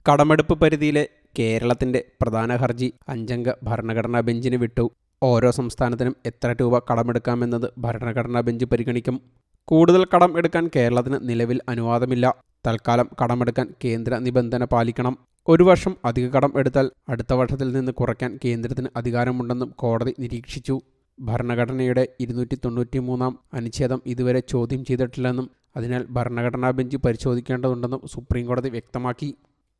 കടമെടുപ്പ് പരിധിയിലെ കേരളത്തിന്റെ പ്രധാന ഹർജി 5-അംഗ ഭരണഘടനാ ബെഞ്ചിന് വിട്ടു. ഓരോ സംസ്ഥാനത്തിനും എത്ര രൂപ കടമെടുക്കാമെന്നത് ഭരണഘടനാ ബെഞ്ച് പരിഗണിക്കും. കൂടുതൽ കടം എടുക്കാൻ കേരളത്തിന് നിലവിൽ അനുവാദമില്ല. തൽക്കാലം കടമെടുക്കാൻ കേന്ദ്ര നിബന്ധന പാലിക്കണം. 1 വർഷം അധിക കടം എടുത്താൽ അടുത്ത വർഷത്തിൽ നിന്ന് കുറയ്ക്കാൻ കേന്ദ്രത്തിന് അധികാരമുണ്ടെന്നും കോടതി നിരീക്ഷിച്ചു. ഭരണഘടനയുടെ 293-ാം അനുച്ഛേദം ഇതുവരെ ചോദ്യം ചെയ്തിട്ടില്ലെന്നും അതിനാൽ ഭരണഘടനാ ബെഞ്ച് പരിശോധിക്കേണ്ടതുണ്ടെന്നും സുപ്രീംകോടതി വ്യക്തമാക്കി.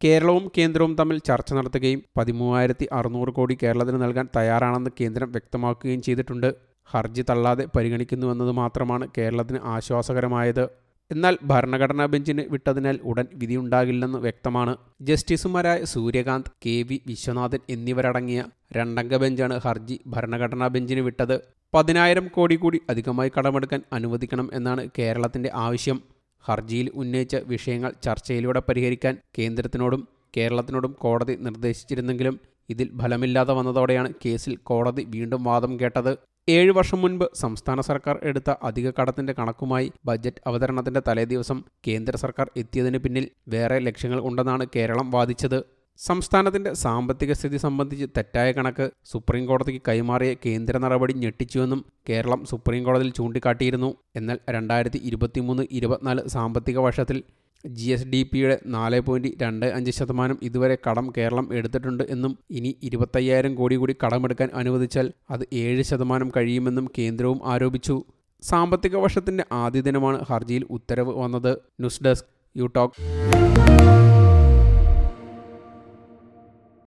കേരളവും കേന്ദ്രവും തമ്മിൽ ചർച്ച നടത്തുകയും 13,600 കോടി കേരളത്തിന് നൽകാൻ തയ്യാറാണെന്ന് കേന്ദ്രം വ്യക്തമാക്കുകയും ചെയ്തിട്ടുണ്ട്. ഹർജി തള്ളാതെ പരിഗണിക്കുന്നുവെന്നത് മാത്രമാണ് കേരളത്തിന് ആശ്വാസകരമായത്. എന്നാൽ ഭരണഘടനാ ബെഞ്ചിന് വിട്ടതിനാൽ ഉടൻ വിധിയുണ്ടാകില്ലെന്ന് വ്യക്തമാണ്. ജസ്റ്റിസുമാരായ സൂര്യകാന്ത്, കെ.വി. വിശ്വനാഥൻ എന്നിവരടങ്ങിയ 2-അംഗ ബെഞ്ചാണ് ഹർജി ഭരണഘടനാ ബെഞ്ചിന് വിട്ടത്. 10,000 കോടി കൂടി അധികമായി കടമെടുക്കാൻ അനുവദിക്കണം എന്നാണ് കേരളത്തിന്റെ ആവശ്യം. ഹർജിയിൽ ഉന്നയിച്ച വിഷയങ്ങൾ ചർച്ചയിലൂടെ പരിഹരിക്കാൻ കേന്ദ്രത്തിനോടും കേരളത്തിനോടും കോടതി നിർദ്ദേശിച്ചിരുന്നെങ്കിലും ഇതിൽ ഫലമില്ലാതെ വന്നതോടെയാണ് കേസിൽ കോടതി വീണ്ടും വാദം കേട്ടത്. 7 വർഷം മുൻപ് സംസ്ഥാന സർക്കാർ എടുത്ത അധിക കടത്തിന്റെ കണക്കുമായി ബജറ്റ് അവതരണത്തിന്റെ തലേദിവസം കേന്ദ്ര സർക്കാർ എത്തിയതിന് പിന്നിൽ വേറെ ലക്ഷ്യങ്ങൾ ഉണ്ടെന്നാണ് കേരളം വാദിച്ചത്. സംസ്ഥാനത്തിന്റെ സാമ്പത്തിക സ്ഥിതി സംബന്ധിച്ച് തെറ്റായ കണക്ക് സുപ്രീം കോടതിക്ക് കൈമാറിയ കേന്ദ്ര നടപടി ഞെട്ടിച്ചുവെന്നും കേരളം സുപ്രീം കോടതിയിൽ ചൂണ്ടിക്കാട്ടിയിരുന്നു. എന്നാൽ 2023-24 സാമ്പത്തിക വർഷത്തിൽ GSDPയുടെ 4.25% ഇതുവരെ കടം കേരളം എടുത്തിട്ടുണ്ട് എന്നും ഇനി 25,000 കോടി കൂടി കടമെടുക്കാൻ അനുവദിച്ചാൽ അത് 7% കഴിയുമെന്നും കേന്ദ്രവും ആരോപിച്ചു. സാമ്പത്തിക വർഷത്തിന്റെ ആദ്യ ദിനമാണ് ഹർജിയിൽ ഉത്തരവ് വന്നത്. News desk you talk.